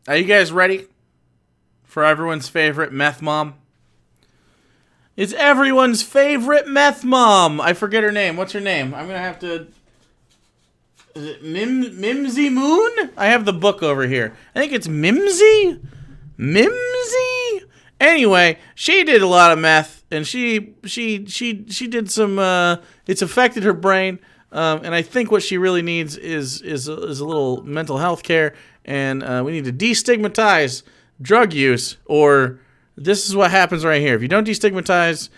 Are you guys ready for everyone's favorite meth mom? It's everyone's favorite meth mom. I forget her name. What's her name? I'm going to have to... Is it Mimsy Moon? I have the book over here. I think it's Mimsy? Mimsy? Anyway, she did a lot of meth, and she did some... it's affected her brain, and I think what she really needs is a little mental health care, and we need to destigmatize drug use, or this is what happens right here. If you don't destigmatize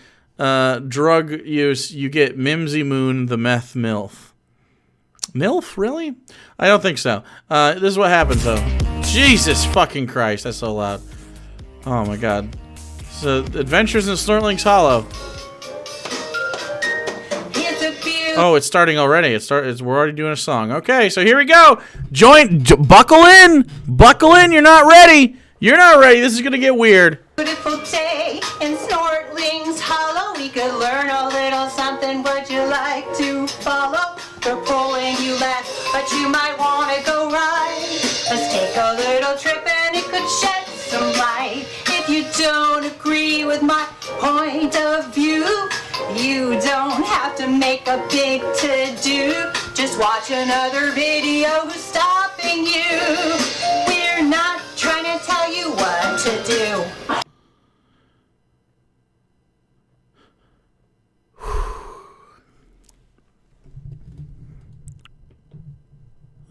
drug use, you get Mimsy Moon, the meth MILF. MILF, really? I don't think so. This is what happens, though. Jesus fucking Christ, that's so loud. Oh my god. So, Adventures in Snortling's Hollow. Oh, it's starting already. We're already doing a song. Okay, so here we go. Buckle in. Buckle in. You're not ready. You're not ready. This is gonna get weird. Beautiful day in Snortling's Hollow. We could learn a little something. Would you like to follow? They're pulling you left, but you might want to go right. Let's take a little trip and it could shed some light. If you don't agree with my point of view, you don't have to make a big to-do. Just watch another video who's stopping you. We're not trying to tell you what to do.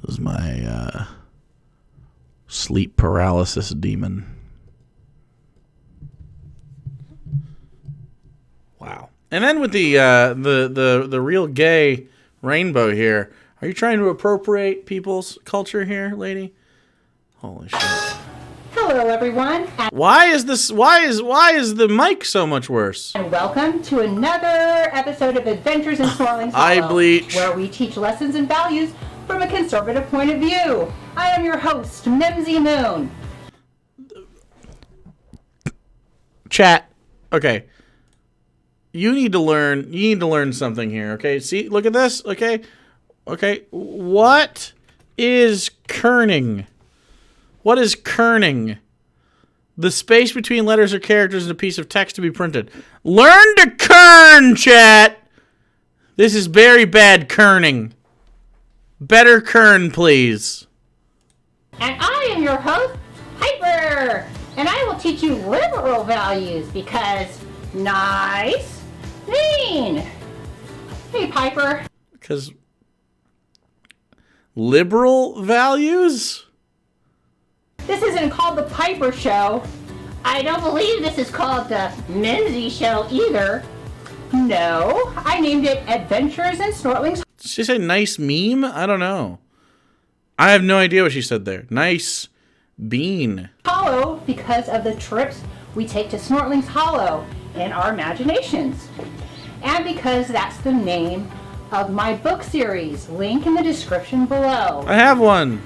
This is my sleep paralysis demon. Wow. And then with the real gay rainbow here, are you trying to appropriate people's culture here, lady? Holy shit. Hello, everyone. Why is the mic so much worse? And welcome to another episode of Adventures in Snortling's Hollow, I bleach. where we teach lessons and values from a conservative point of view. I am your host, Mimsy Moon. Chat. Okay. You need to learn something here, okay? See, look at this, okay? Okay. What is kerning? What is kerning? The space between letters or characters in a piece of text to be printed. Learn to kern, chat! This is very bad kerning. Better kern, please. And I am your host, Piper. And I will teach you liberal values because nice, mean. Hey, Piper. Because liberal values? This isn't called the Piper Show. I don't believe this is called the Mimsy Show either. No, I named it Adventures in Snortling's. Did she say nice meme? I don't know. I have no idea what she said there. Nice bean. Hollow because of the trips we take to Snortling's Hollow in our imaginations. And because that's the name of my book series. Link in the description below. I have one.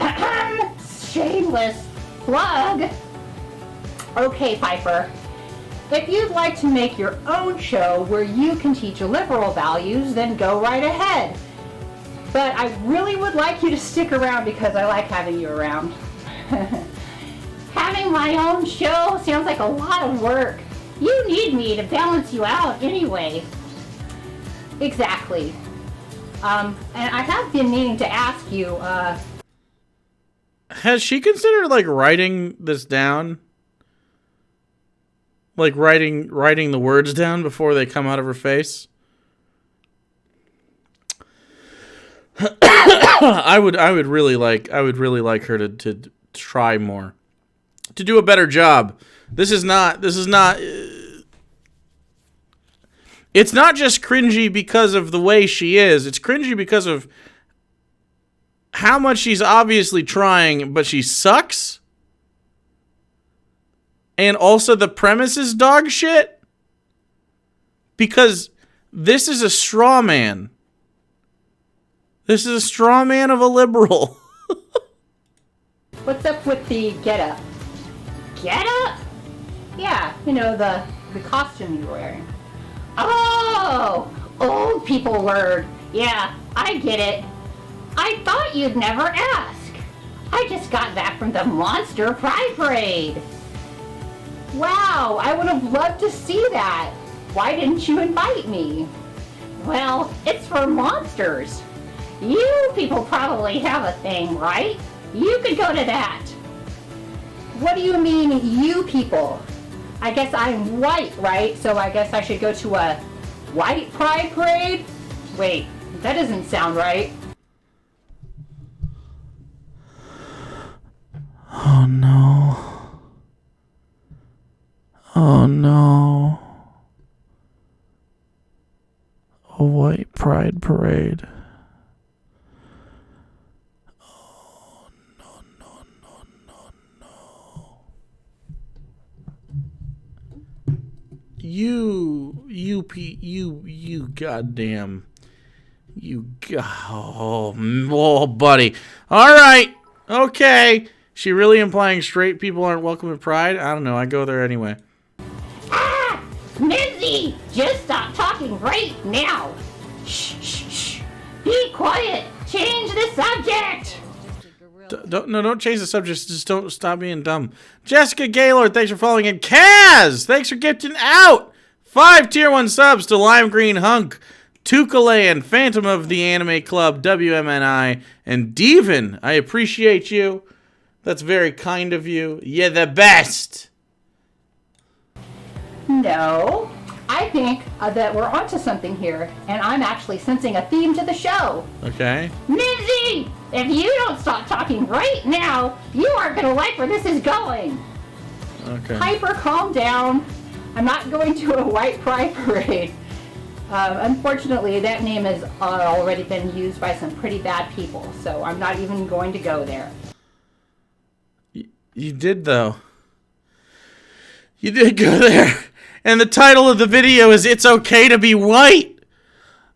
Shameless plug. Okay, Piper. If you'd like to make your own show where you can teach liberal values, then go right ahead. But I really would like you to stick around because I like having you around. Having my own show sounds like a lot of work. You need me to balance you out anyway. Exactly. And I have been meaning to ask you, has she considered, like, writing this down? Like, writing the words down before they come out of her face? I would really like her to try more, to do a better job. This is not it's not just cringy because of the way she is. It's cringy because of how much she's obviously trying, but she sucks. And also the premise is dog shit. Because this is a straw man. This is a straw man of a liberal. what's up with the getup? Getup? Yeah, you know, the costume you're wearing. Oh, old people word. Yeah, I get it. I thought you'd never ask. I just got back from the Monster Pride Parade. Wow, I would have loved to see that. Why didn't you invite me? Well, it's for monsters. You people probably have a thing, right? You could go to that. What do you mean, you people? I guess I'm white, right? So I guess I should go to a white pride parade? Wait, that doesn't sound right. Oh no. Oh no. A white pride parade. Oh no, no, no, no, no. You goddamn. Oh, buddy. All right. Okay. She really implying straight people aren't welcome at Pride? I don't know. I go there anyway. Ah! Minzy! Just stop talking right now! Shh, shh, shh! Be quiet! Change the subject! Don't change the subject. Just don't stop being dumb. Jessica Gaylord, thanks for following. And Kaz, thanks for gifting out 5 tier 1 subs to Lime Green Hunk, Tukalan, Phantom of the Anime Club, WMNI, and Devin. I appreciate you. That's very kind of you. You're the best. No, I think that we're onto something here, and I'm actually sensing a theme to the show. Okay. Minzy, if you don't stop talking right now, you aren't going to like where this is going. Okay. Piper, calm down. I'm not going to a white pride parade. Unfortunately, that name has already been used by some pretty bad people, so I'm not even going to go there. You did, though. You did go there. And the title of the video is It's Okay to Be White.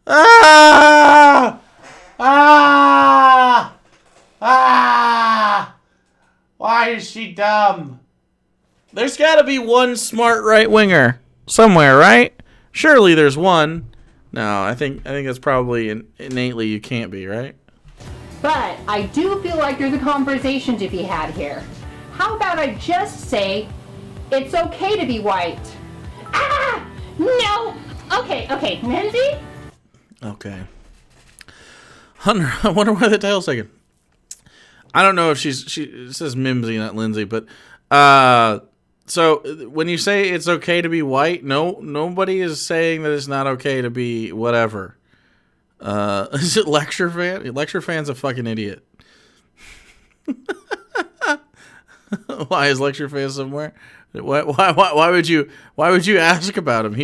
Ah! Ah! Ah! Why is she dumb? There's got to be one smart right-winger somewhere, right? Surely there's one. No, I think that's probably innately you can't be, right? But I do feel like there's a conversation to be had here. How about I just say, it's okay to be white? Ah! No! Okay, Minzy? Okay. Hunter, I wonder why the title's taken. I don't know if it says Mimsy, not Lindsay, but so when you say it's okay to be white, nobody is saying that it's not okay to be whatever. Is it Lecture Fan? Lecture Fan's a fucking idiot. Why is Lecture Fan somewhere? Why would you ask about him?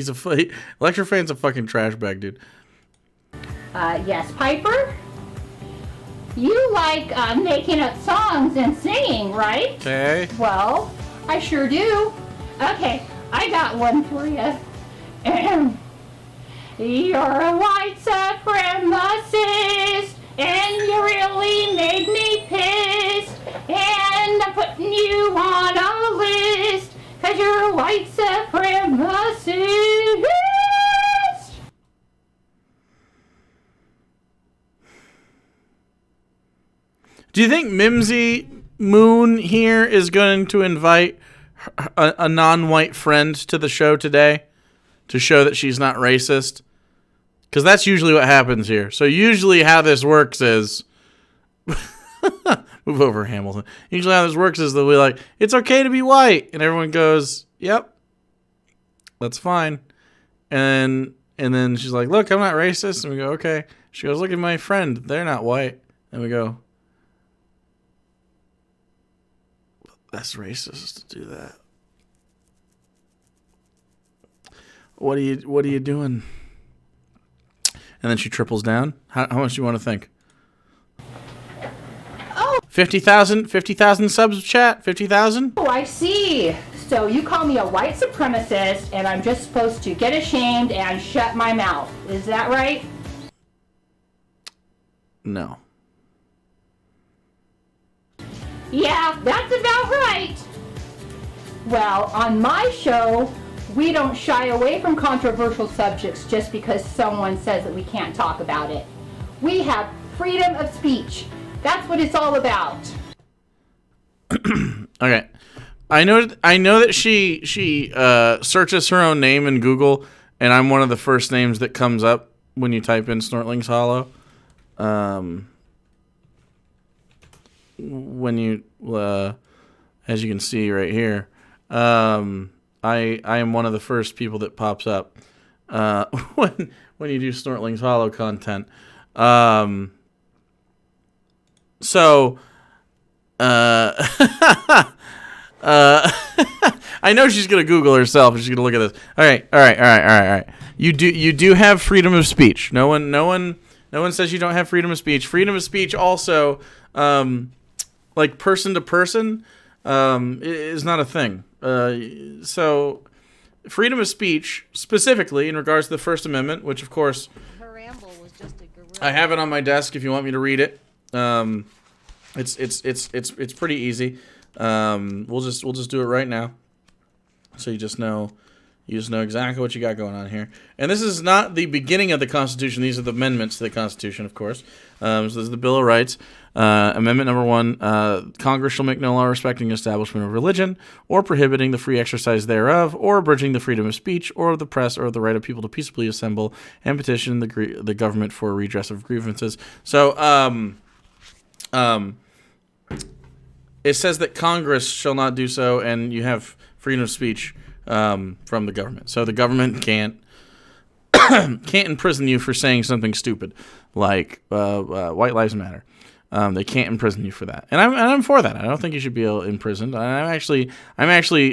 Lecture Fan's a fucking trash bag, dude. Yes, Piper? You like making up songs and singing, right? Okay. Well, I sure do. Okay, I got one for you. You're a white supremacist, and you really made me pissed. And I'm putting you on a list, 'cause you're a white supremacist. Do you think Mimsy Moon here is going to invite a non-white friend to the show today to show that she's not racist? Because that's usually what happens here. So usually how this works is... Move over, Hamilton. Usually how this works is they'll be like, it's okay to be white. And everyone goes, yep, that's fine. And then she's like, look, I'm not racist. And we go, okay. She goes, look at my friend. They're not white. And we go... That's racist to do that. What are you doing? And then she triples down. How much do you want to think? Oh. 50,000 subs, chat? 50,000? Oh, I see. So you call me a white supremacist, and I'm just supposed to get ashamed and shut my mouth. Is that right? No. Yeah, that's about right. Well, on my show, we don't shy away from controversial subjects just because someone says that we can't talk about it. We have freedom of speech. That's what it's all about. Okay. I know that she searches her own name in Google, and I'm one of the first names that comes up when you type in Snortling's Hollow. When you as you can see right here, I am one of the first people that pops up when you do Snortling's Hollow content. So I know she's gonna Google herself. She's gonna look at this. All right. You do have freedom of speech. No one says you don't have freedom of speech. Freedom of speech also, like person to person, is not a thing. So freedom of speech, specifically in regards to the First Amendment, which of course I have it on my desk if you want me to read it. It's pretty easy. We'll just do it right now, so you just know exactly what you got going on here. And this is not the beginning of the Constitution. These are the amendments to the Constitution, of course. So this is the Bill of Rights. Amendment number 1, Congress shall make no law respecting the establishment of religion, or prohibiting the free exercise thereof, or abridging the freedom of speech, or of the press, or of the right of people to peaceably assemble and petition the government for redress of grievances. So, it says that Congress shall not do so, and you have freedom of speech from the government. So the government can't imprison you for saying something stupid like White Lives Matter. They can't imprison you for that, and I'm for that. I don't think you should be imprisoned. I'm actually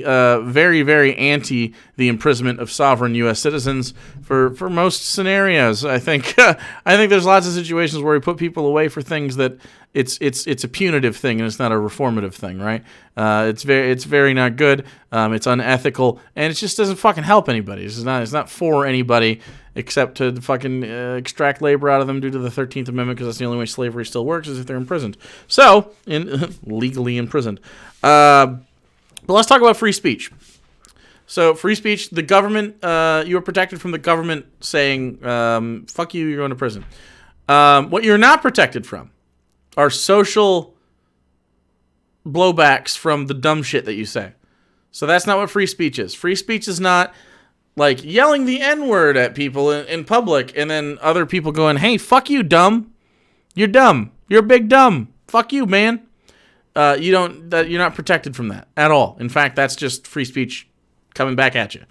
very, very anti the imprisonment of sovereign U.S. citizens for most scenarios. I think there's lots of situations where we put people away for things that it's a punitive thing and it's not a reformative thing, right? It's very not good. It's unethical, and it just doesn't fucking help anybody. It's not for anybody except to fucking extract labor out of them due to the 13th Amendment, because that's the only way slavery still works, is if they're imprisoned. So, legally imprisoned. But let's talk about free speech. So, free speech, the government, you are protected from the government saying, fuck you, you're going to prison. What you're not protected from are social blowbacks from the dumb shit that you say. So that's not what free speech is. Free speech is not like yelling the N-word at people in public and then other people going, hey, fuck you, dumb. You're dumb. You're a big dumb. Fuck you, man. You're not protected from that at all. In fact, that's just free speech coming back at you.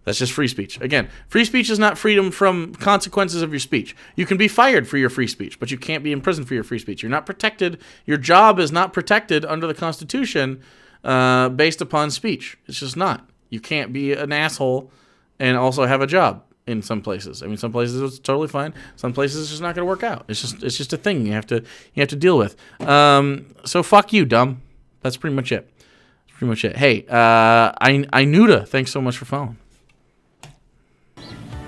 That's just free speech. Again, free speech is not freedom from consequences of your speech. You can be fired for your free speech, but you can't be imprisoned for your free speech. You're not protected. Your job is not protected under the Constitution based upon speech. It's just not. You can't be an asshole and also have a job in some places. I mean, some places it's totally fine. Some places it's just not going to work out. It's just a thing you have to deal with. So fuck you, dumb. That's pretty much it. Hey, Inuda, thanks so much for following.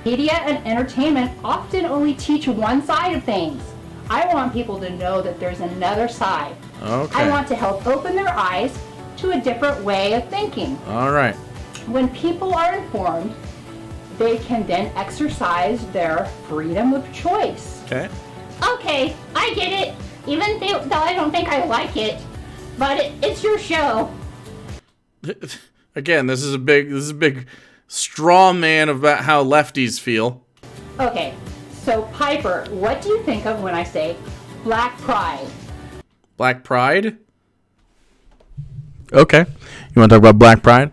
Media and entertainment often only teach one side of things. I want people to know that there's another side. Okay. I want to help open their eyes to a different way of thinking. All right. When people are informed, they can then exercise their freedom of choice. Okay. Okay, I get it. Even though I don't think I like it, but it's your show. Again, this is a big straw man about how lefties feel. Okay, so Piper, what do you think of when I say Black Pride? Black Pride? Okay. You want to talk about Black Pride?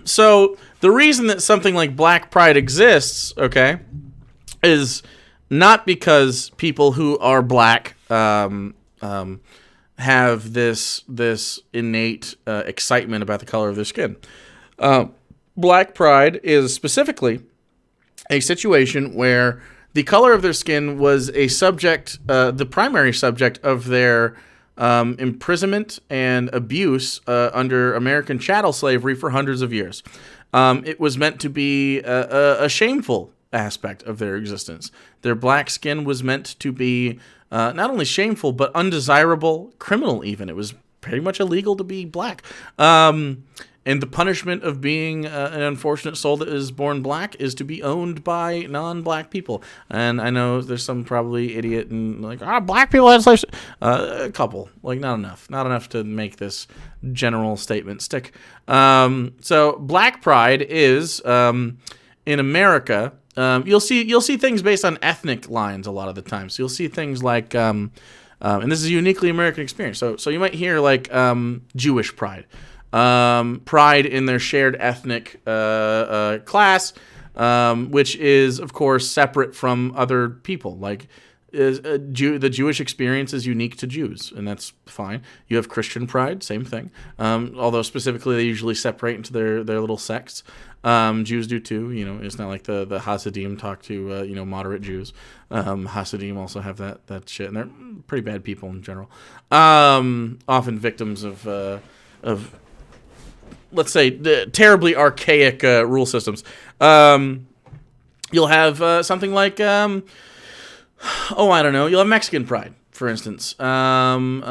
So, the reason that something like Black Pride exists, okay, is not because people who are black have this innate excitement about the color of their skin. Black Pride is specifically a situation where the color of their skin was a subject, the primary subject of their imprisonment and abuse under American chattel slavery for hundreds of years. It was meant to be a shameful aspect of their existence. Their black skin was meant to be not only shameful, but undesirable, criminal even. It was pretty much illegal to be black. And the punishment of being an unfortunate soul that is born black is to be owned by non-black people. And I know there's some probably idiot and like, black people had slaves. A couple, like not enough to make this general statement stick. So black pride is in America. You'll see things based on ethnic lines a lot of the time. So you'll see things like, and this is a uniquely American experience. So you might hear like Jewish pride. Pride in their shared ethnic class, which is, of course, separate from other people. Like, the Jewish experience is unique to Jews, and that's fine. You have Christian pride, same thing. Although specifically they usually separate into their little sects. Jews do too. It's not like the Hasidim talk to moderate Jews. Hasidim also have that shit, and they're pretty bad people in general. Often victims of let's say, terribly archaic rule systems. You'll have something like, I don't know. You'll have Mexican pride, for instance, where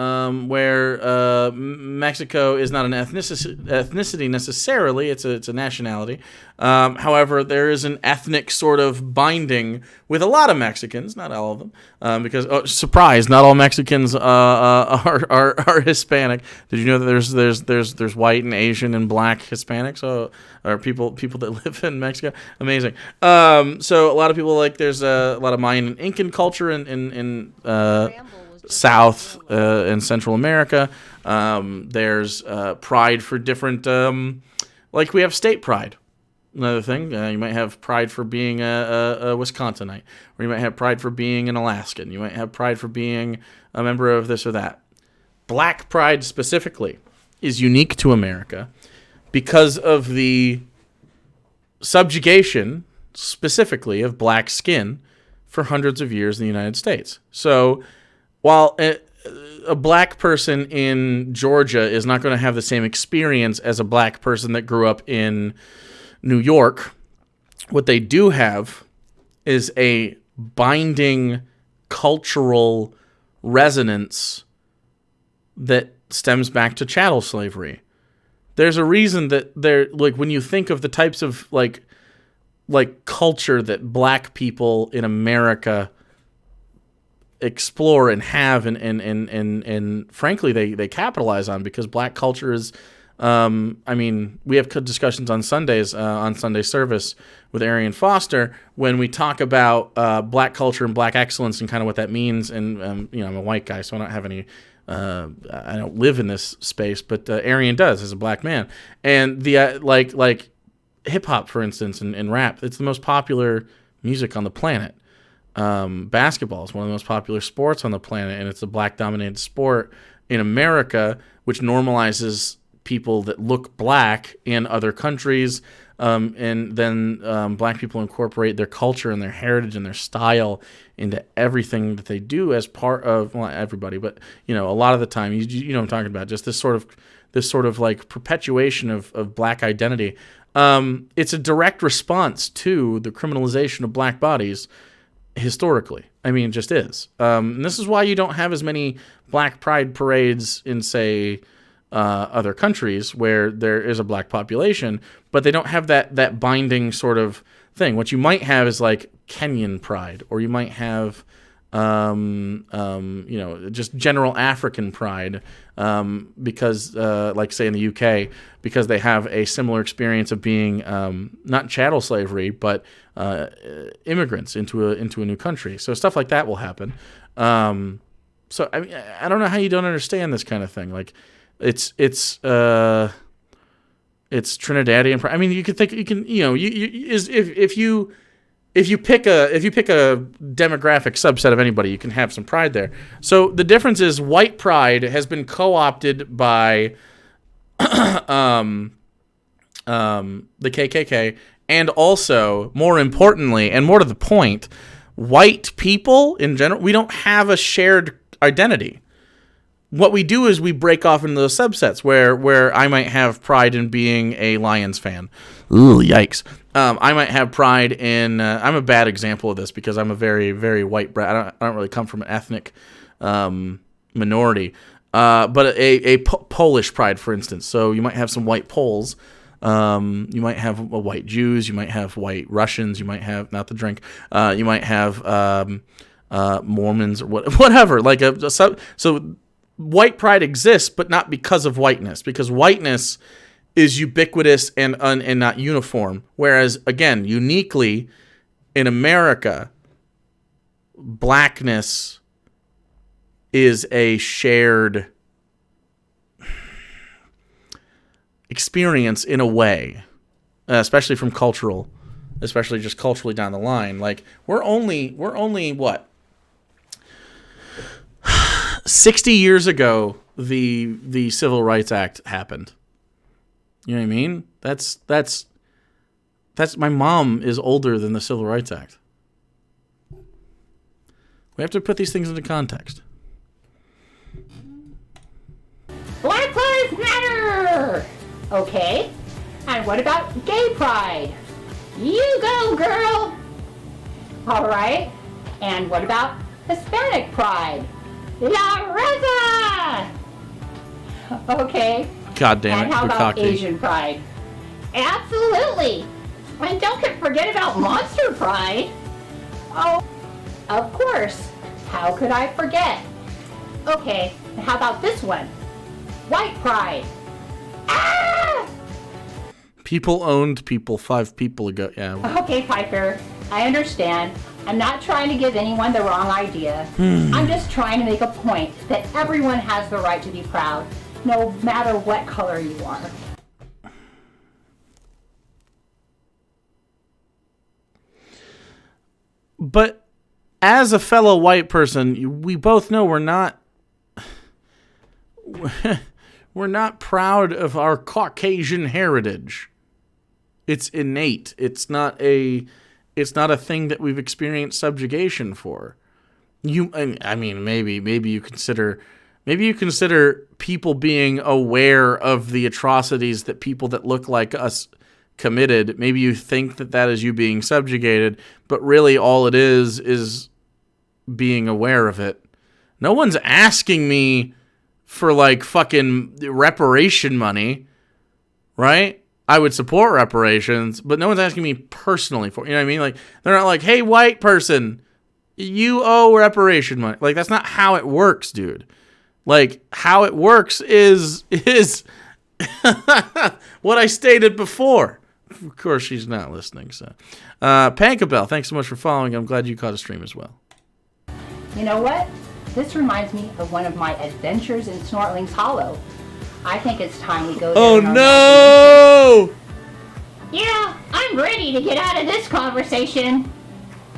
Mexico is not an ethnicity necessarily. It's a nationality. However, there is an ethnic sort of binding with a lot of Mexicans, not all of them, because surprise, not all Mexicans are Hispanic. Did you know that there's white and Asian and black Hispanics, or people that live in Mexico? Amazing. So a lot of people, like, there's a lot of Mayan and Incan culture in South and Central America. There's pride for different, like we have state pride. Another thing, you might have pride for being a Wisconsinite, or you might have pride for being an Alaskan. You might have pride for being a member of this or that. Black pride specifically is unique to America because of the subjugation specifically of black skin for hundreds of years in the United States. So while a black person in Georgia is not going to have the same experience as a black person that grew up in New York, what they do have is a binding cultural resonance that stems back to chattel slavery. There's a reason that when you think of the types of like culture that black people in America explore and have and frankly they capitalize on, because black culture is we have discussions on Sundays on Sunday service with Arian Foster when we talk about black culture and black excellence and kind of what that means. And I'm a white guy, so I don't have any I don't live in this space, but Arian does as a black man. And the like hip hop, for instance, and rap, it's the most popular music on the planet. Basketball is one of the most popular sports on the planet, and it's a black-dominated sport in America, which normalizes people that look black in other countries, and then black people incorporate their culture and their heritage and their style into everything that they do as part of, well, not everybody, but a lot of the time, you know what I'm talking about, just this sort of like perpetuation of black identity. It's a direct response to the criminalization of black bodies historically. It just is. And this is why you don't have as many black pride parades in, say, other countries where there is a black population, but they don't have that binding sort of thing. What you might have is like Kenyan pride, or you might have just general African pride, because like say in the UK, because they have a similar experience of being not chattel slavery, but immigrants into a new country. So stuff like that will happen. So I don't know how you don't understand this kind of thing. Like it's Trinidadian pride. You could think if you pick a demographic subset of anybody, you can have some pride there. So the difference is white pride has been co-opted by the KKK, and also, more importantly, and more to the point, white people in general, we don't have a shared identity. What we do is we break off into those subsets where I might have pride in being a Lions fan. Ooh, yikes. I might have pride in... I'm a bad example of this because I'm a very, very white brat. I don't really come from an ethnic minority. But a Polish pride, for instance. So you might have some white Poles. You might have white Jews. You might have white Russians. You might have, not the drink. You might have Mormons or whatever. Like so white pride exists, but not because of whiteness. Because whiteness is ubiquitous and not uniform. Whereas, again, uniquely in America, blackness is a shared experience in a way, especially just culturally down the line. Like we're only what, 60 years ago the Civil Rights Act happened. You know what I mean? That's my mom is older than the Civil Rights Act. We have to put these things into context. Black Lives Matter! Okay. And what about gay pride? You go, girl! Alright. And what about Hispanic pride? La Rosa! Okay. God damn it, and how about Bukaki. Asian pride? Absolutely! And don't forget about Monster Pride. Oh, of course. How could I forget? Okay, and how about this one? White Pride. Ah! People owned people 5 people ago. Yeah. Okay, Piper. I understand. I'm not trying to give anyone the wrong idea. I'm just trying to make a point that everyone has the right to be proud, no matter what color you are. But as a fellow white person, we both know we're not proud of our Caucasian heritage. It's innate. It's not a thing that we've experienced subjugation for. I mean, maybe you consider people being aware of the atrocities that people that look like us committed. Maybe you think that is you being subjugated, but really all it is being aware of it. No one's asking me for like fucking reparation money, right? I would support reparations, but no one's asking me personally for, you know what I mean? Like, they're not like, hey, white person, you owe reparation money. Like, that's not how it works, dude. Like, how it works is what I stated before. Of course, she's not listening, so. Pankabell, thanks so much for following. I'm glad you caught a stream as well. You know what? This reminds me of one of my adventures in Snortling's Hollow. I think it's time we go there. Oh, no! Yeah, I'm ready to get out of this conversation. To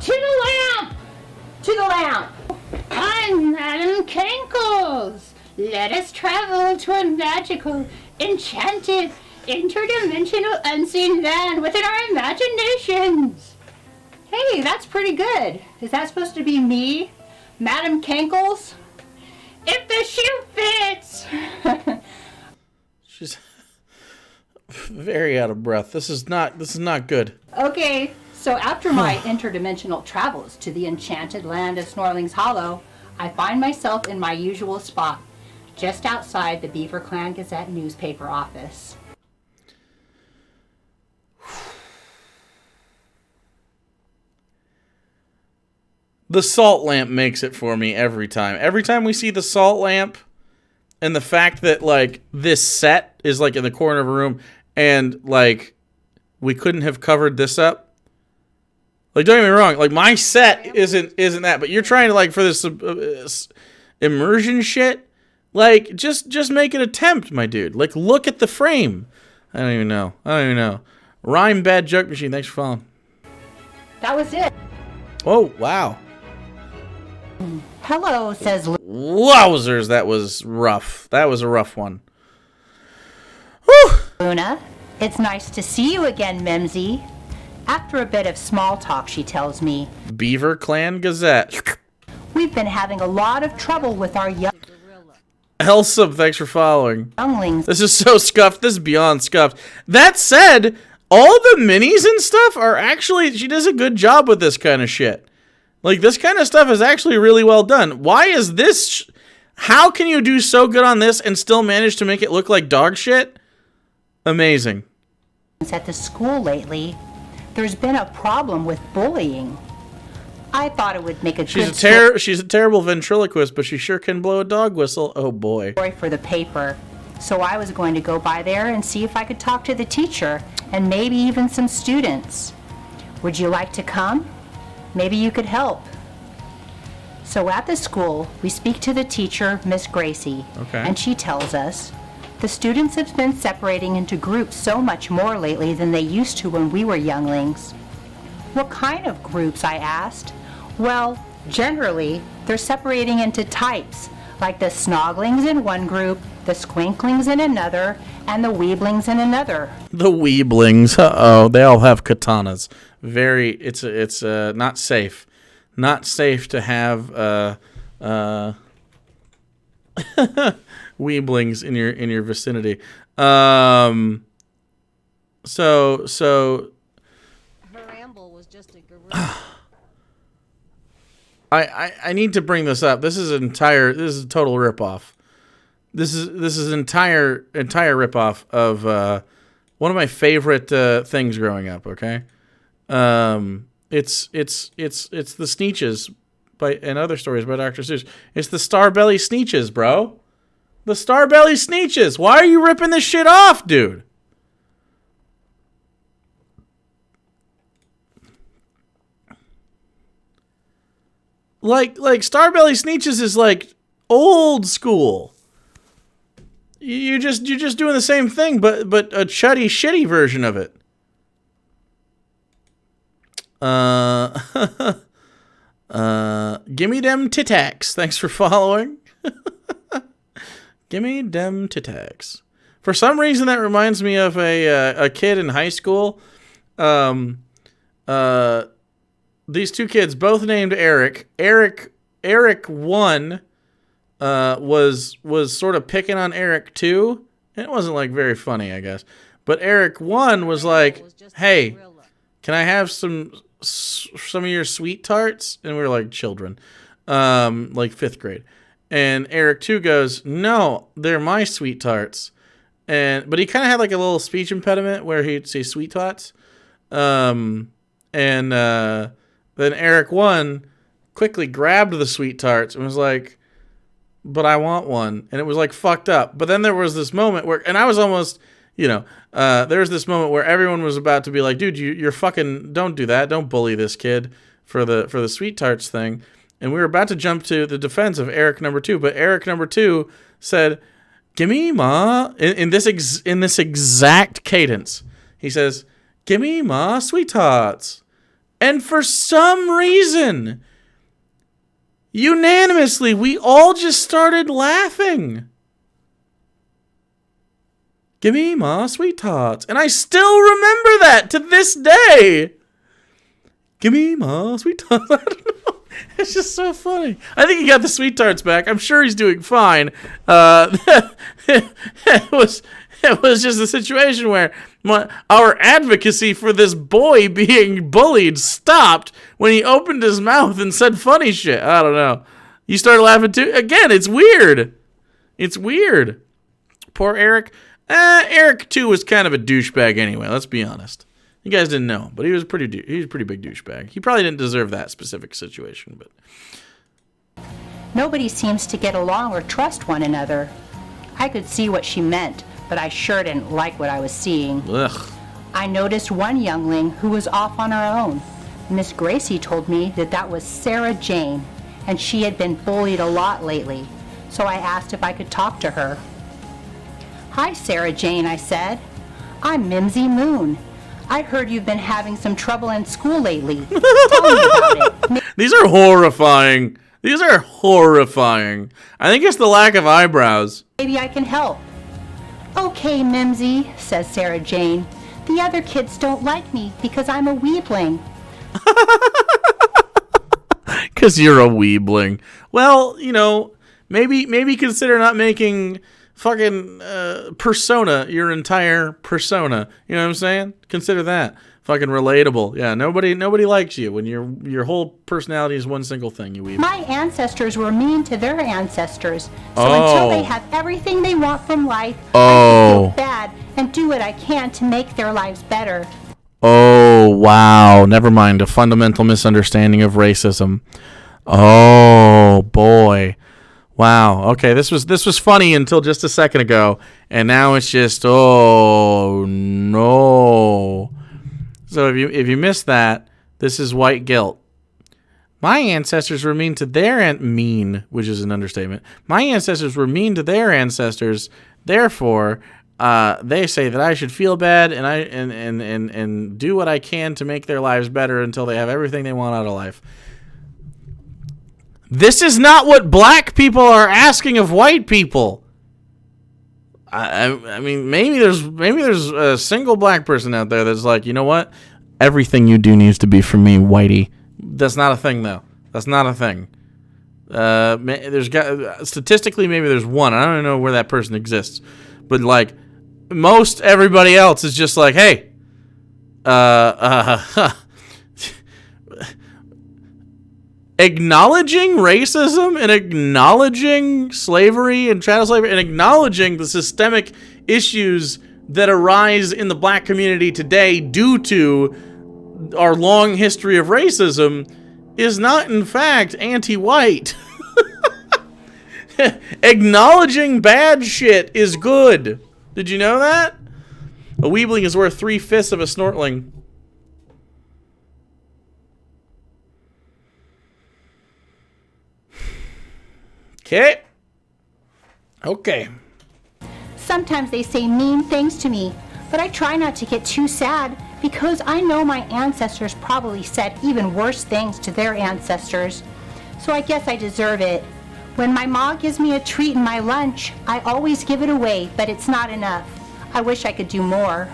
the lamp! To the lamp! I'm Madam Cankles. Let us travel to a magical, enchanted, interdimensional, unseen land within our imaginations. Hey, that's pretty good. Is that supposed to be me, Madam Cankles? If the shoe fits! She's very out of breath. This is not good. Okay, so after my interdimensional travels to the enchanted land of Snortling's Hollow, I find myself in my usual spot, just outside the Beaver Clan Gazette newspaper office. The salt lamp makes it for me every time. Every time we see the salt lamp, and the fact that, like, this set is, like, in the corner of a room, and, like, we couldn't have covered this up. Like, don't get me wrong. Like, my set isn't that, but you're trying to, like, for this immersion shit, like, just make an attempt, my dude. Like, look at the frame. I don't even know. Rhyme Bad Joke Machine, thanks for following. That was it. Oh, wow. Hello, says Wowzers, that was rough. That was a rough one. Whew. Luna. It's nice to see you again, Mimsy. After a bit of small talk, she tells me, Beaver Clan Gazette. we've been having a lot of trouble with our Hellsub, thanks for following. younglings. This is so scuffed. This is beyond scuffed. That said, all the minis and stuff are actually, she does a good job with this kind of shit. Like, this kind of stuff is actually really well done. Why is this, How can you do so good on this and still manage to make it look like dog shit? Amazing. At the school lately, there's been a problem with bullying. I thought it would make a She's a terrible ventriloquist, but she sure can blow a dog whistle. Oh boy. story for the paper. So I was going to go by there and see if I could talk to the teacher and maybe even some students. Would you like to come? Maybe you could help. So at the school, we speak to the teacher, Miss Gracie, Okay. and she tells us the students have been separating into groups so much more lately than they used to when we were younglings. What kind of groups, I asked. Well, generally, they're separating into types, like the Snortlings in one group, the Squinklings in another, and the Weeblings in another. The Weeblings. Uh-oh, they all have katanas. It's not safe. Not safe to have Weeblings in your vicinity. So Her ramble was just a gorilla. I need to bring this up. This is a total ripoff. This is an entire ripoff of one of my favorite things growing up. Okay, it's the Sneetches and other stories by Dr. Seuss. It's the Starbelly Sneetches, bro. The Starbelly Sneetches. Why are you ripping this shit off, dude? Like Starbelly Sneetches is like old school. You're just doing the same thing, but a chuddy, shitty version of it. Gimme dem titaks. Thanks for following. Gimme dem titaks. For some reason, that reminds me of a kid in high school. These two kids, both named Eric. Eric 1 was sort of picking on Eric 2. And it wasn't like very funny, I guess. But Eric 1 was like, "Hey, can I have some of your sweet tarts?" And we were like children, like 5th grade. And Eric 2 goes, "No, they're my sweet tarts." But he kind of had like a little speech impediment where he'd say sweet tots. Then Eric 1 quickly grabbed the sweet tarts and was like, "But I want one." And it was like fucked up. But then there was this moment where, and I was almost, there was this moment where everyone was about to be like, "Dude, you're fucking, don't do that. Don't bully this kid for the sweet tarts thing." And we were about to jump to the defense of Eric number 2, but Eric number 2 said, "Gimme, ma," in this exact cadence. He says, "Gimme, ma, sweet tarts." And for some reason, unanimously, we all just started laughing. "Gimme, ma, sweet tarts." And I still remember that to this day. "Gimme, ma, sweet tarts." I don't know. It's just so funny. I think he got the sweet tarts back. I'm sure he's doing fine. It was just a situation where our advocacy for this boy being bullied stopped when he opened his mouth and said funny shit. I don't know. You started laughing too? Again, it's weird. It's weird. Poor Eric. Eric 2 was kind of a douchebag anyway, let's be honest. You guys didn't know him, but he was a pretty big douchebag. He probably didn't deserve that specific situation, but Nobody seems to get along or trust one another. I could see what she meant, but I sure didn't like what I was seeing. ugh. I noticed one youngling who was off on her own. Miss Gracie told me that was Sarah Jane, and she had been bullied a lot lately, so I asked if I could talk to her. "Hi, Sarah Jane," I said. "I'm Mimsy Moon. I heard you've been having some trouble in school lately. Tell me about it. These are horrifying. These are horrifying. I think it's the lack of eyebrows. Maybe I can help." "Okay, Mimsy," says Sarah Jane. "The other kids don't like me because I'm a weebling." Because you're a weebling. Well, maybe consider not making fucking persona, your entire persona. You know what I'm saying? Consider that fucking relatable. Yeah, nobody likes you when your whole personality is one single thing. You weeb. My ancestors were mean to their ancestors, so until they have everything they want from life, I feel bad and do what I can to make their lives better. Oh, wow. Never mind. A fundamental misunderstanding of racism. Oh, boy. Wow. Okay, this was funny until just a second ago, and now it's just, oh, no. So if you missed that, this is white guilt. My ancestors were mean to their mean, which is an understatement. My ancestors were mean to their ancestors, therefore they say that I should feel bad and do what I can to make their lives better until they have everything they want out of life. This is not what black people are asking of white people. I mean, maybe there's a single black person out there that's like, you know what? Everything you do needs to be for me, whitey. That's not a thing, though. That's not a thing. Statistically, maybe there's one. I don't know where that person exists, but like most everybody else is just like, hey, acknowledging racism and acknowledging slavery and chattel slavery and acknowledging the systemic issues that arise in the black community today due to our long history of racism is not, in fact, anti-white. Acknowledging bad shit is good. Did you know that? A weebling is worth 3/5 of a snortling. Okay. Sometimes they say mean things to me, but I try not to get too sad because I know my ancestors probably said even worse things to their ancestors. So I guess I deserve it. When my mom gives me a treat in my lunch, I always give it away, but it's not enough. I wish I could do more.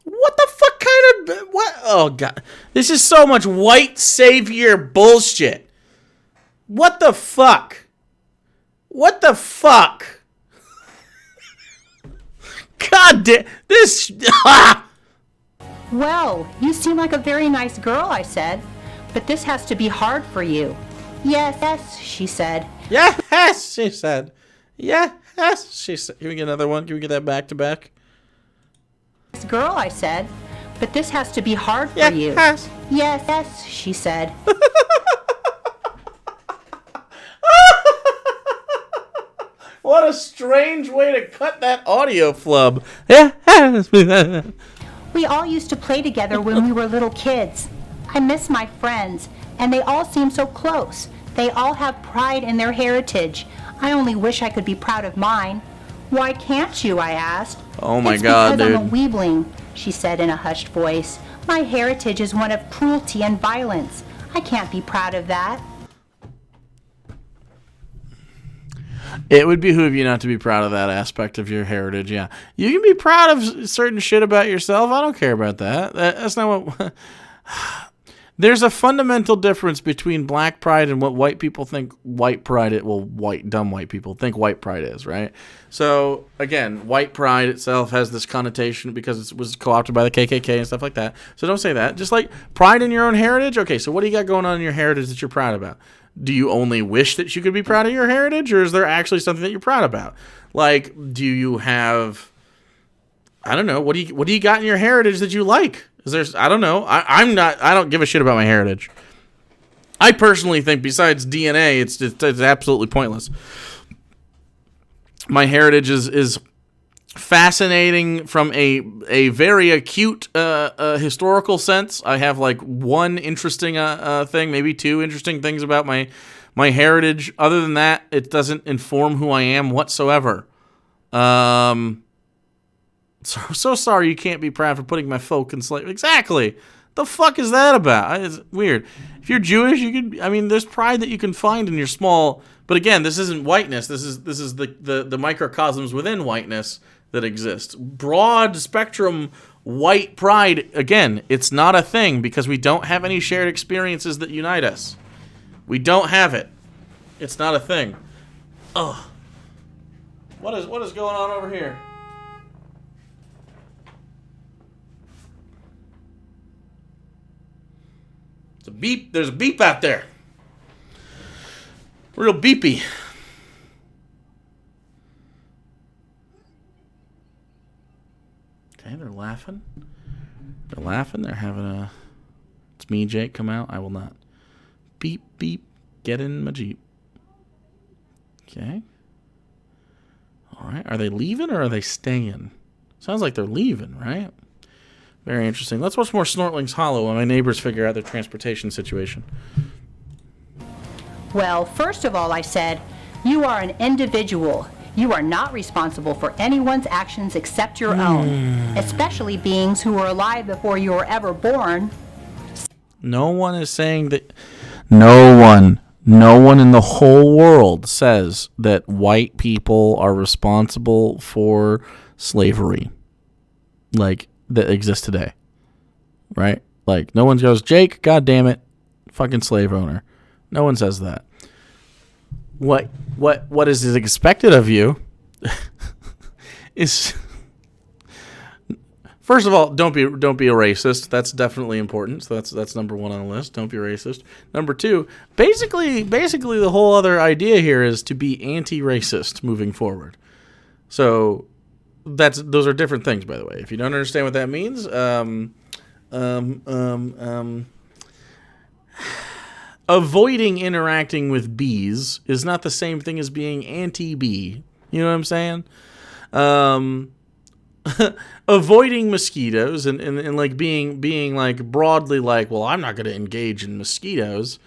What the fuck kind of... What? Oh, God. This is so much white savior bullshit. What the fuck? What the fuck? God damn... This... Well, you seem like a very nice girl, I said. But this has to be hard for you. Yes, she said. Yes, she said. Yes, she said. Can we get another one? Can we get that back to back? This girl, I said. But this has to be hard for you. Yes, she said. What a strange way to cut that audio flub. We all used to play together when we were little kids. I miss my friends, and they all seem so close. They all have pride in their heritage. I only wish I could be proud of mine. Why can't you, I asked. Oh my God, dude. Because I'm a weebling, she said in a hushed voice. My heritage is one of cruelty and violence. I can't be proud of that. It would behoove you not to be proud of that aspect of your heritage, yeah. You can be proud of certain shit about yourself. I don't care about that. That's not what... There's a fundamental difference between black pride and what white people think white pride is. Well, dumb white people think white pride is, right? So, again, white pride itself has this connotation because it was co-opted by the KKK and stuff like that. So don't say that. Just like pride in your own heritage. Okay, so what do you got going on in your heritage that you're proud about? Do you only wish that you could be proud of your heritage, or is there actually something that you're proud about? Like, do you have... I don't know. What do you got in your heritage that you like? Is there? I don't know. I don't give a shit about my heritage. I personally think, besides DNA, it's absolutely pointless. My heritage is fascinating from a very acute historical sense. I have like one interesting thing, maybe two interesting things about my heritage. Other than that, it doesn't inform who I am whatsoever. So sorry you can't be proud for putting my folk in slavery. Exactly. The fuck is that about? It's weird. If you're Jewish, you can. I mean, there's pride that you can find in your small. But again, this isn't whiteness. This is the microcosms within whiteness that exist. Broad spectrum white pride. Again, it's not a thing because we don't have any shared experiences that unite us. We don't have it. It's not a thing. Ugh. What is going on over here? It's a beep. There's a beep out there. Real beepy. Okay, they're laughing. They're laughing. They're having a... It's me, Jake. Come out. I will not. Beep, beep. Get in my Jeep. Okay. All right. Are they leaving or are they staying? Sounds like they're leaving, right? Very interesting. Let's watch more Snortling's Hollow while my neighbors figure out their transportation situation. Well, first of all, I said, you are an individual. You are not responsible for anyone's actions except your own, especially beings who were alive before you were ever born. No one is saying that... No one in the whole world says that white people are responsible for slavery, like, that exists today. Right? Like, no one goes, Jake, God damn it, fucking slave owner. No one says that. What is expected of you is, first of all, don't be a racist. That's definitely important. So that's number one on the list. Don't be racist. Number two, basically the whole other idea here is to be anti-racist moving forward. So those are different things, by the way. If you don't understand what that means, avoiding interacting with bees is not the same thing as being anti-bee. You know what I'm saying? Avoiding mosquitoes and like being like broadly like, well, I'm not going to engage in mosquitoes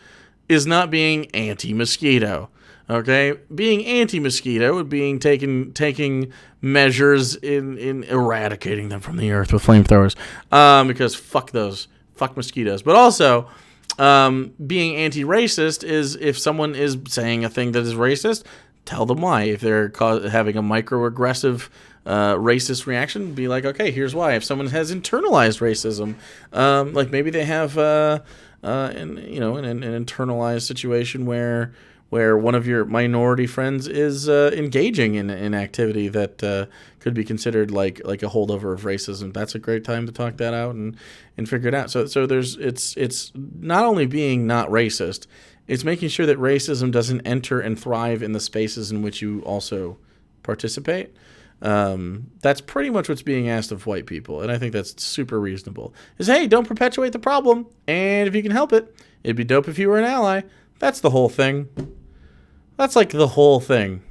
is not being anti-mosquito. Okay? Being anti-mosquito would be taking measures in eradicating them from the earth with flamethrowers. Because fuck mosquitoes. But also, being anti-racist is if someone is saying a thing that is racist, tell them why. If they're having a microaggressive racist reaction, be like, okay, here's why. If someone has internalized racism, like maybe they have an internalized situation where one of your minority friends is engaging in activity that could be considered like a holdover of racism. That's a great time to talk that out and figure it out. So it's not only being not racist, it's making sure that racism doesn't enter and thrive in the spaces in which you also participate. That's pretty much what's being asked of white people, and I think that's super reasonable. Is, hey, don't perpetuate the problem, and if you can help it, it'd be dope if you were an ally. That's the whole thing. That's like the whole thing.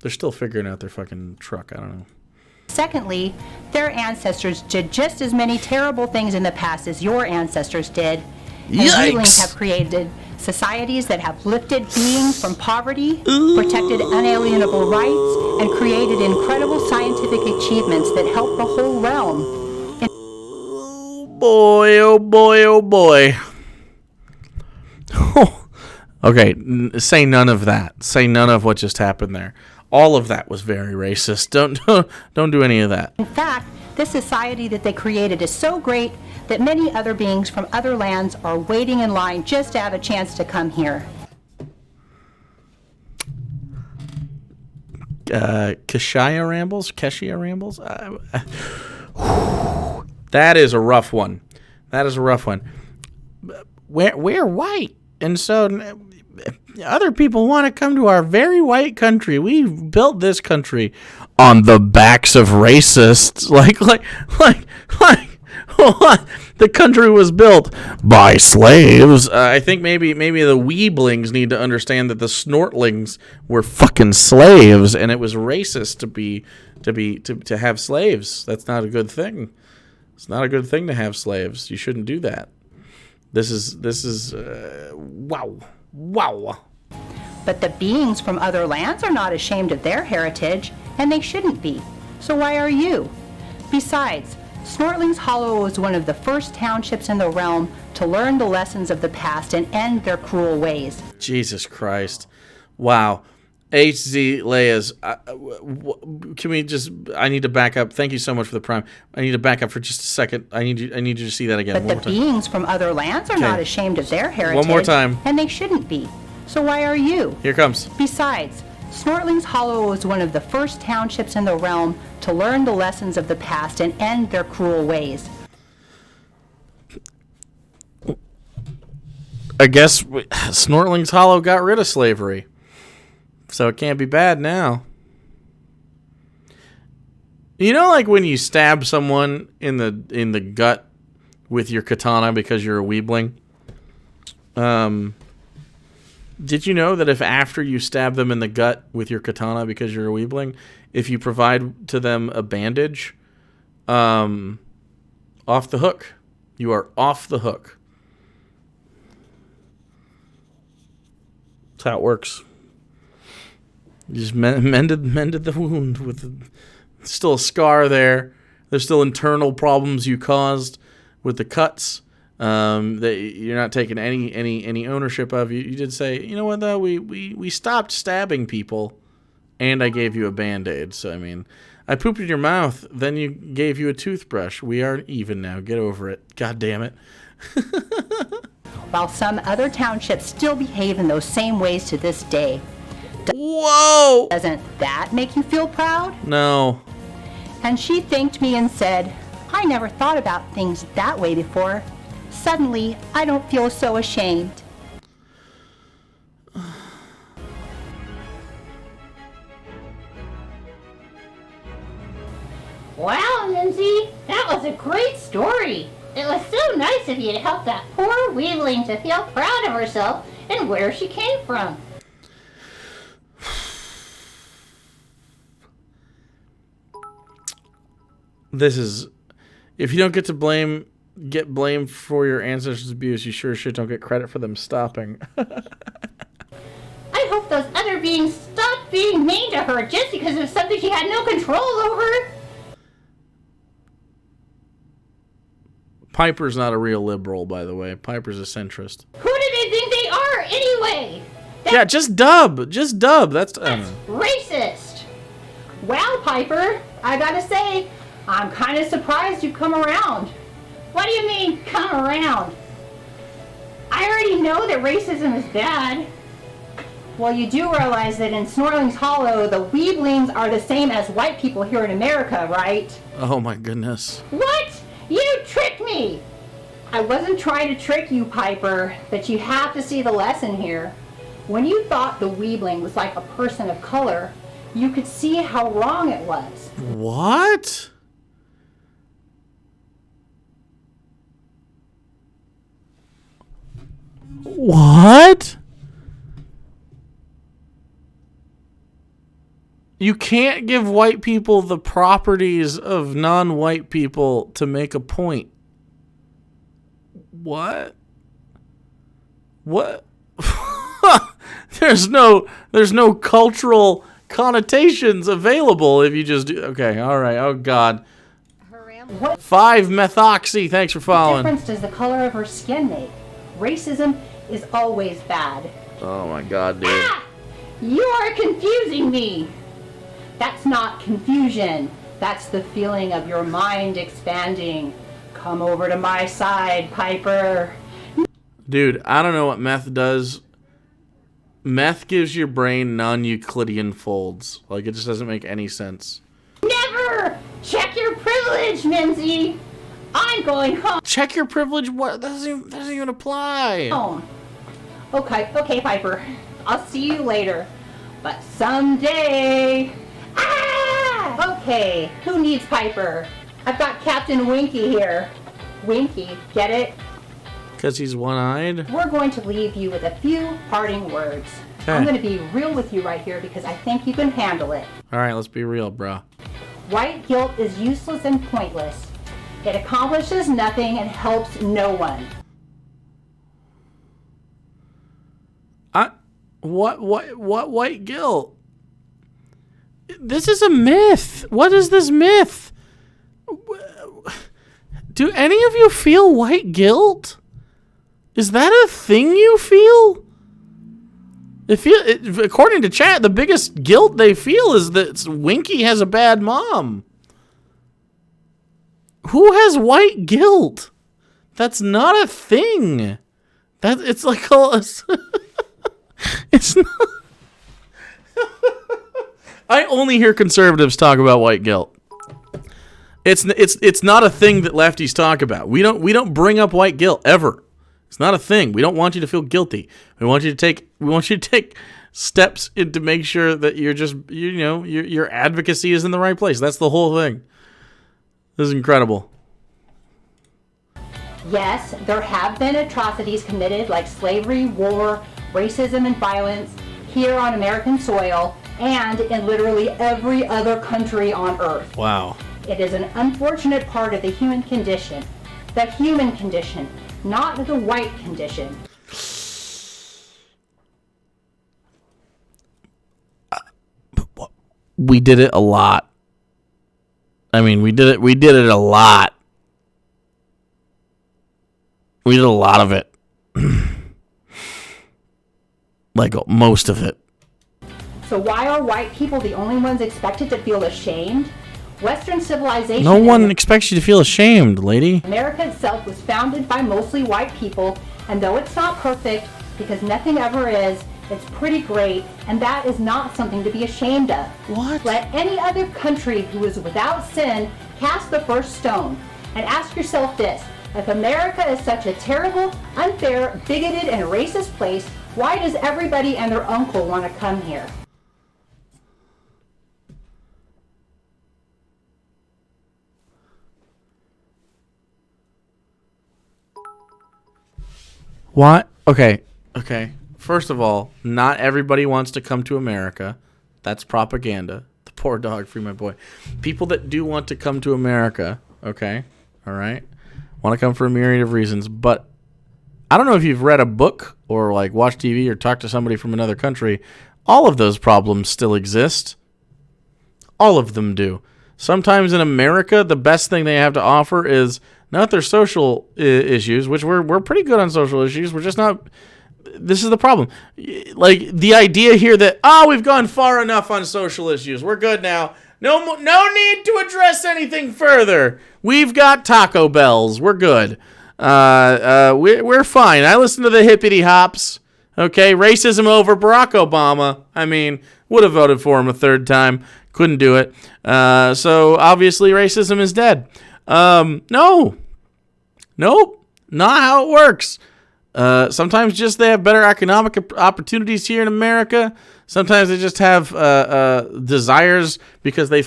They're still figuring out their fucking truck. I don't know. Secondly, their ancestors did just as many terrible things in the past as your ancestors did. And Yikes. we have created societies that have lifted beings from poverty, protected unalienable rights, and created incredible scientific achievements that help the whole realm. Oh boy, oh boy, oh boy. Okay, say none of that. Say none of what just happened there. All of that was very racist. Don't do any of that. In fact, this society that they created is so great that many other beings from other lands are waiting in line just to have a chance to come here. Keshia rambles? That is a rough one. We're white, and so other people want to come to our very white country. We've built this country on the backs of racists. Like the country was built by slaves. I think maybe the Weeblings need to understand that the Snortlings were fucking slaves, and it was racist to have slaves. That's not a good thing. It's not a good thing to have slaves. You shouldn't do that. This is wow. But the beings from other lands are not ashamed of their heritage, and they shouldn't be. So why are you? Besides, Snortling's Hollow was one of the first townships in the realm to learn the lessons of the past and end their cruel ways. Jesus Christ. Wow. HZ Leia's, can we just, I need to back up. Thank you so much for the prime. I need to back up for just a second. I need you to see that again. But the beings from other lands are not ashamed of their heritage. One more time. And they shouldn't be. So why are you? Here comes. Besides, Snortling's Hollow was one of the first townships in the realm to learn the lessons of the past and end their cruel ways. I guess Snortling's Hollow got rid of slavery. So it can't be bad now. You know, like when you stab someone in the gut with your katana because you're a weebling? Did you know that if after you stab them in the gut with your katana because you're a weebling, if you provide to them a bandage, off the hook. You are off the hook. That's how it works. You just mended the wound with still a scar there. There's still internal problems you caused with the cuts that you're not taking any ownership of. You did say, you know what though, we stopped stabbing people, and I gave you a Band-Aid. So I mean, I pooped in your mouth, then you gave you a toothbrush. We are even now. Get over it. God damn it. While some other townships still behave in those same ways to this day. Whoa! Doesn't that make you feel proud? No. And she thanked me and said, I never thought about things that way before. Suddenly, I don't feel so ashamed. Wow, Lindsay, that was a great story. It was so nice of you to help that poor weevling to feel proud of herself and where she came from. This is, if you don't get blamed for your ancestors' abuse, you sure as shit don't get credit for them stopping. I hope those other beings stopped being mean to her just because of something she had no control over. Piper's not a real liberal, by the way. Piper's a centrist. Who do they think they are anyway? Yeah, just dub. Just dub. That's I don't know. Racist. Well, Piper, I gotta say, I'm kind of surprised you've come around. What do you mean, come around? I already know that racism is bad. Well, you do realize that in Snortling's Hollow, the weeblings are the same as white people here in America, right? Oh my goodness. What? You tricked me! I wasn't trying to trick you, Piper, but you have to see the lesson here. When you thought the weebling was like a person of color, you could see how wrong it was. What? What? You can't give white people the properties of non-white people to make a point. What? What? There's no cultural connotations available if you just do. Okay, all right. Oh God. 5-methoxy. Thanks for What following. difference does the color of her skin make? Racism is always bad. Oh my God, dude. Ah! You are confusing me. That's not confusion. That's the feeling of your mind expanding. Come over to my side, Piper. Dude, I don't know what meth does. Meth gives your brain non-Euclidean folds. Like, it just doesn't make any sense. Never! Check your privilege, Lindsay! I'm going home. Check your privilege. What? That doesn't even apply. Okay, Piper. I'll see you later. But someday... Ah! Okay, who needs Piper? I've got Captain Winky here. Winky, get it? Because he's one-eyed? We're going to leave you with a few parting words. Okay. I'm going to be real with you right here because I think you can handle it. All right, let's be real, bro. White guilt is useless and pointless. It accomplishes nothing and helps no one. What white guilt? This is a myth. What is this myth? Do any of you feel white guilt? Is that a thing you feel? According to chat, the biggest guilt they feel is that Winky has a bad mom. Who has white guilt? That's not a thing. It's like It's not. I only hear conservatives talk about white guilt. It's not a thing that lefties talk about. We don't bring up white guilt ever. It's not a thing. We don't want you to feel guilty. We want you to take steps to make sure that you're just your advocacy is in the right place. That's the whole thing. This is incredible. Yes, there have been atrocities committed like slavery, war, racism, and violence here on American soil and in literally every other country on Earth. Wow. It is an unfortunate part of the human condition. The human condition, not the white condition. We did it a lot. I mean, we did it a lot. We did a lot of it. Like most of it. So why are white people the only ones expected to feel ashamed? Western civilization... No one expects you to feel ashamed, lady. America itself was founded by mostly white people, and though it's not perfect, because nothing ever is, it's pretty great, and that is not something to be ashamed of. What? Let any other country who is without sin cast the first stone, and ask yourself this: if America is such a terrible, unfair, bigoted, and racist place, why does everybody and their uncle want to come here? What? Okay. First of all, not everybody wants to come to America. That's propaganda. The poor dog, free my boy. People that do want to come to America, okay, all right, want to come for a myriad of reasons. But I don't know if you've read a book or like watched TV or talked to somebody from another country. All of those problems still exist. All of them do. Sometimes in America, the best thing they have to offer is not their social issues, which we're pretty good on social issues. We're just not. This is the problem. Like the idea here that we've gone far enough on social issues. We're good now. No need to address anything further. We've got Taco Bells. We're good. We're fine. I listen to the hippity hops. Okay, racism over Barack Obama. I mean, would have voted for him a third time. Couldn't do it. So obviously racism is dead. No. Nope. Not how it works. Sometimes just they have better economic opportunities here in America. Sometimes they just have desires because they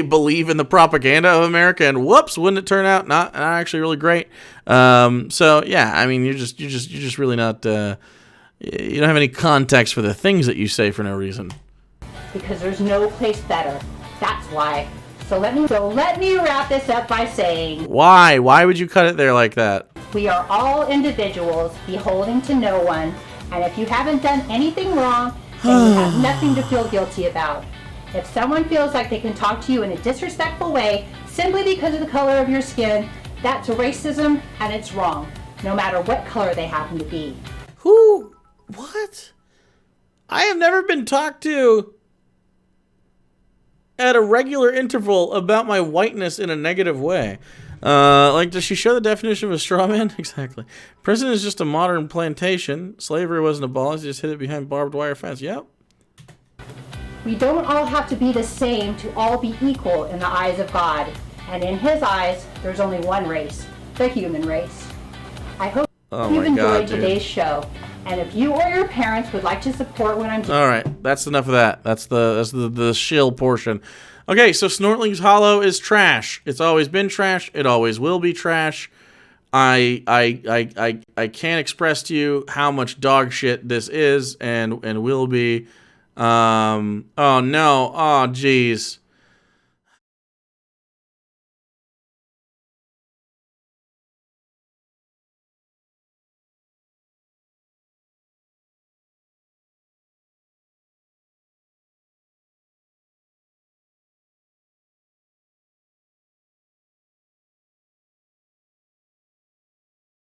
believe in the propaganda of America. And whoops, wouldn't it turn out not actually really great? So yeah, I mean, you're just really not. You don't have any context for the things that you say for no reason. Because there's no place better. That's why. So let me wrap this up by saying... Why? Why would you cut it there like that? We are all individuals, beholden to no one, and if you haven't done anything wrong, then you have nothing to feel guilty about. If someone feels like they can talk to you in a disrespectful way simply because of the color of your skin, that's racism and it's wrong, no matter what color they happen to be. Who? What? I have never been talked to at a regular interval about my whiteness in a negative way. Like, does she show the definition of a straw man? Exactly. Prison is just a modern plantation. Slavery wasn't abolished, just hid it behind barbed wire fence. Yep. We don't all have to be the same to all be equal in the eyes of God. And in his eyes, there's only one race, the human race. I hope you've enjoyed today's show. And if you or your parents would like to support what I'm doing... All right, that's enough of that. That's the shill portion. Okay, so Snortling's Hollow is trash. It's always been trash. It always will be trash. I can't express to you how much dog shit this is and will be. Oh no. Oh geez.